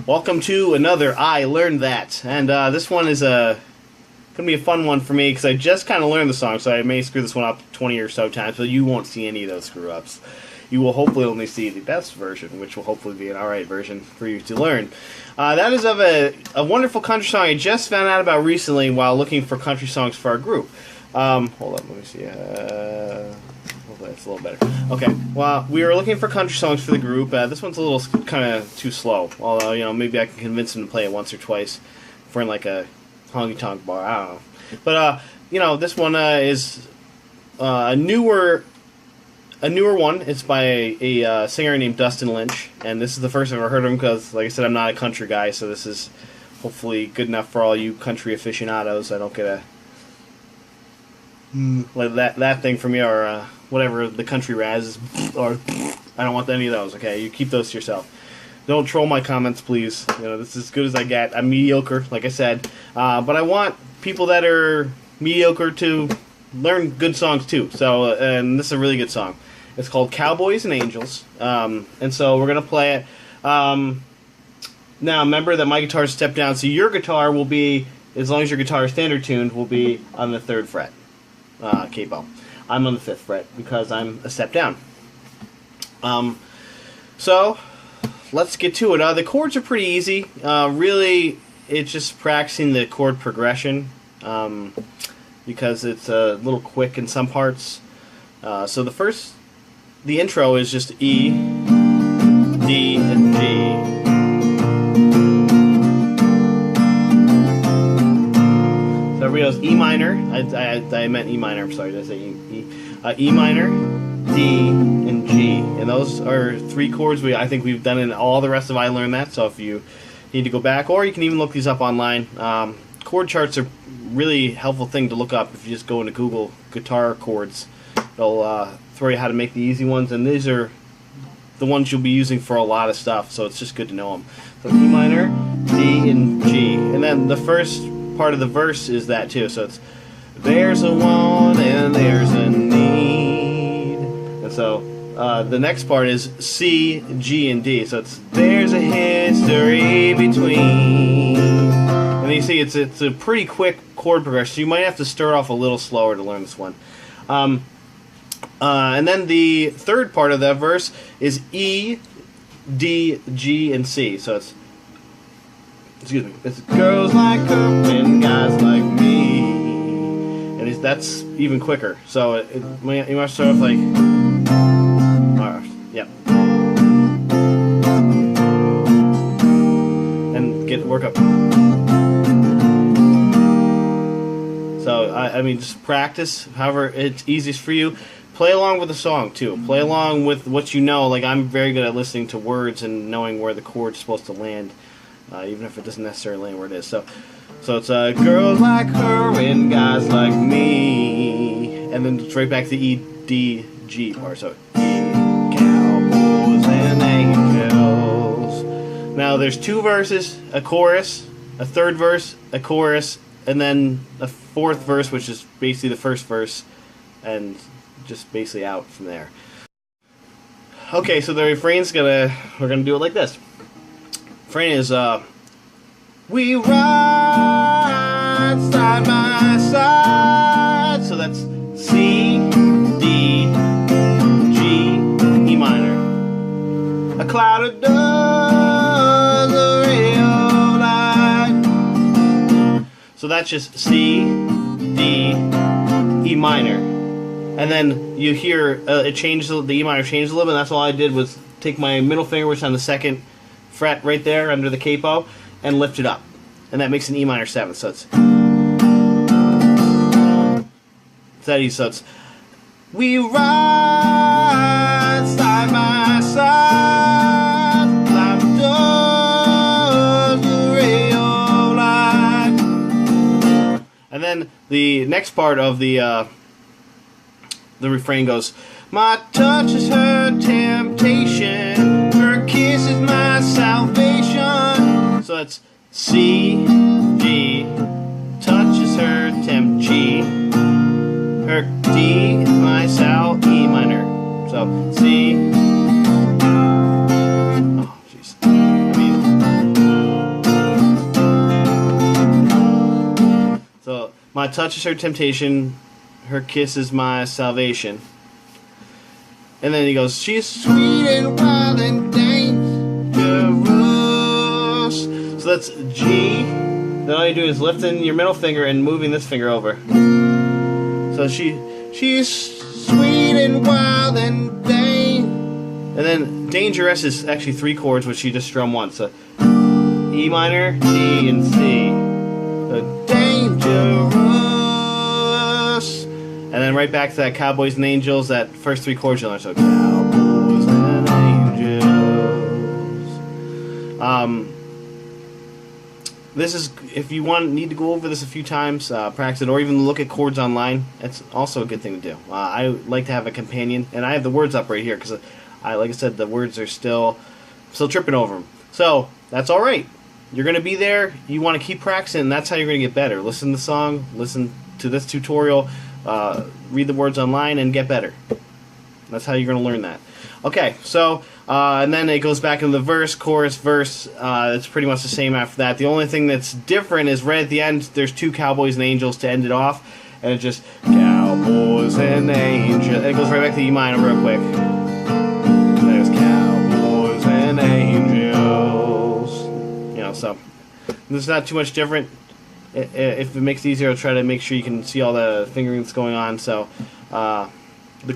Welcome to another I Learned That, and this one is gonna be a fun one for me because I just kind of learned the song, so I may screw this one up 20 or so times, but you won't see any of those screw ups. You will hopefully only see the best version, which will hopefully be an alright version for you to learn. That is of a wonderful country song I just found out about recently while looking for country songs for our group. Hold on, let me see. Hopefully that's a little better. Okay, well, we were looking for country songs for the group. This one's a little kind of too slow, although, you know, maybe I can convince them to play it once or twice if we're in like a honky-tonk bar. I don't know. But, you know, this one is a newer one. It's by a singer named Dustin Lynch, and this is the first I've ever heard of him because, like I said, I'm not a country guy, so this is hopefully good enough for all you country aficionados. I don't get a like that thing from you, or whatever the country razz is, or I don't want any of those. Okay, you keep those to yourself. Don't troll my comments, please. You know, this is as good as I get. I'm mediocre, like I said, but I want people that are mediocre to learn good songs too. So, and this is a really good song. It's called Cowboys and Angels, and so we're gonna play it. Now, remember that my guitar is stepped down, so your guitar will be, as long as your guitar is standard tuned, will be on the 3rd fret. Capo. I'm on the 5th fret because I'm a step down. So let's get to it. The chords are pretty easy. Really, it's just practicing the chord progression because it's a little quick in some parts. So the intro is just E, D, and G. Everybody knows E minor. I meant E minor. I'm sorry. Did I say E minor, D, and G. And those are 3 chords I think we've done in all the rest of I Learned That. So if you need to go back, or you can even look these up online. Chord charts are really helpful thing to look up if you just go into Google guitar chords. They'll throw you how to make the easy ones, and these are the ones you'll be using for a lot of stuff. So it's just good to know them. So E minor, D, and G, and then the first part of the verse is that too, so it's there's a want and there's a need, and so the next part is C, G, and D, so it's there's a history between, and you see it's a pretty quick chord progression, so you might have to start off a little slower to learn this one. And then the third part of that verse is E, D, G, and C, so it's girls like her and guys like me, and that's even quicker. So you must start off like, yep, and work up. So I mean, just practice however it's easiest for you. Play along with the song too. Play along with what you know. Like, I'm very good at listening to words and knowing where the chord's supposed to land. Even if it doesn't necessarily land where it is. So it's girls like her and guys like me, and then it's right back to the E, D, G part. So E, Cowboys and Angels. Now there's 2 verses, a chorus, a 3rd verse, a chorus, and then a 4th verse, which is basically the first verse, and just basically out from there. Okay, so the refrain's we're gonna do it like this. Refrain is we ride side by side, so that's C, D, G, E minor. A cloud of dust, a ray of light. So that's just C, D, E minor, and then you hear it changes. The E minor changes a little bit. And that's all I did was take my middle finger, which is on the 2nd fret right there under the capo, and lift it up, and that makes an E minor 7th. So it's that easy. So it's we ride side by side, like does the ray of light. And then the next part of the refrain goes, my touch is her temptation, her kiss is my salvation. So it's C, G, touch is her temp, G, her D is my sal, E minor. So C, oh jeez, I mean My touch is her temptation, her kiss is my salvation. And then he goes, she's sweet and wild and dangerous. So that's G. Then all you do is lifting your middle finger and moving this finger over. So she's sweet and wild and and then dangerous is actually 3 chords, which you just strum once. So E minor, D, and C. So dangerous. And then right back to that Cowboys and Angels, that first 3 chords you learn. So Cowboys and Angels. This is, if you need to go over this a few times, practice it, or even look at chords online. That's also a good thing to do. I like to have a companion, and I have the words up right here because, like I said, the words are still tripping over them. So that's all right. You're going to be there. You want to keep practicing, and that's how you're going to get better. Listen to the song, listen to this tutorial, read the words online, and get better. That's how you're going to learn that. Okay, so, and then it goes back into the verse, chorus, verse. It's pretty much the same after that. The only thing that's different is right at the end, there's 2 Cowboys and Angels to end it off, and it's just Cowboys and Angels. It goes right back to E minor real quick. There's Cowboys and Angels. You know, so there's not too much different. If it makes it easier, I'll try to make sure you can see all the fingering that's going on. So, the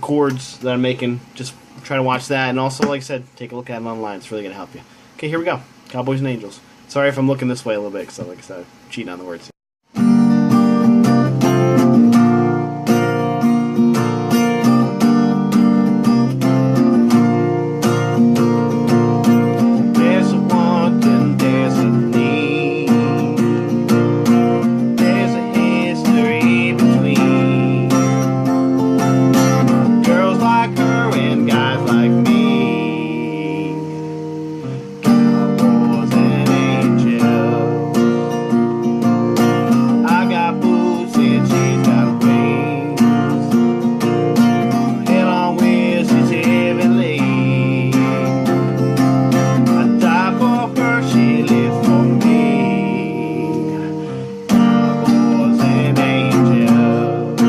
chords that I'm making, just try to watch that, and also, like I said, take a look at them online. It's really going to help you. Okay, here we go. Cowboys and Angels. Sorry if I'm looking this way a little bit, because, like I said, I'm cheating on the words. There's a want and there's a need. There's a history between girls like her and guys like me. Cowboys and angels. I got boots and she's got wings. Head on wheels, she's heavenly. I die for her, she lives for me. Cowboys and angels.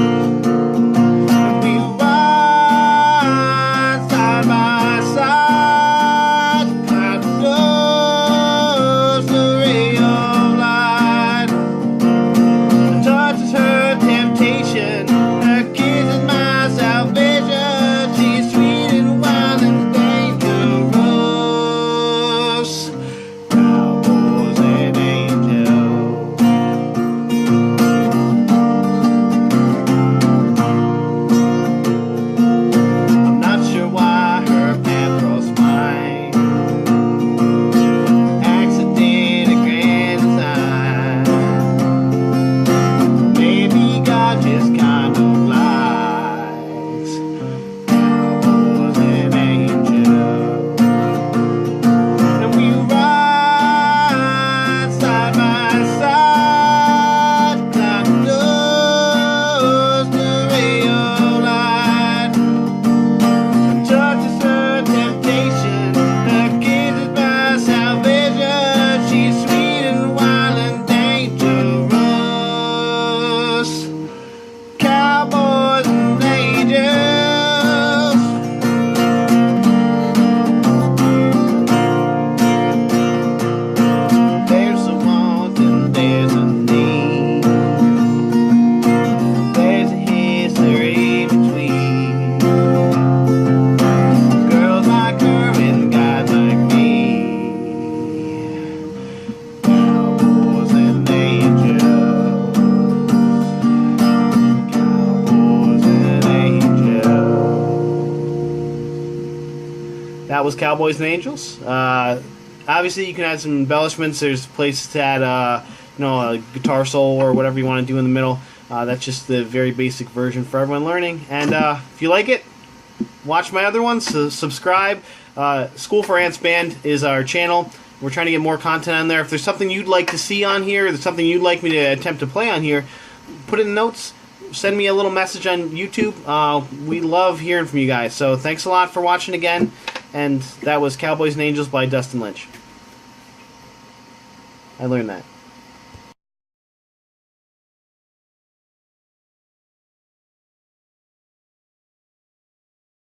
And we ride side by side. Cloud goes the ray of light. The touch is her temptation. Her kiss is my salvation. She's sweet and wild and dangerous. Cowboys and angels. I'm not sure why her path crossed mine. Accident, a grand design. Maybe God just kind of lies. Cowboys and angels. And we ride side by side. Cloud knows the ray of light. The touch is her temptation. Her kiss is my salvation. She's sweet and wild and dangerous. Cowboys and angels. There's a want and there's a need. There's a history between girls like her and guys like me. Cowboys and angels. Cowboys and angels. That was Cowboys and Angels. Obviously, you can add some embellishments. There's places to add, a guitar solo or whatever you want to do in the middle. That's just the very basic version for everyone learning. And if you like it, watch my other ones. So subscribe. School for Ants Band is our channel. We're trying to get more content on there. If there's something you'd like to see on here, or there's something you'd like me to attempt to play on here, put it in the notes. Send me a little message on YouTube. We love hearing from you guys. So thanks a lot for watching again. And that was Cowboys and Angels by Dustin Lynch. I learned that.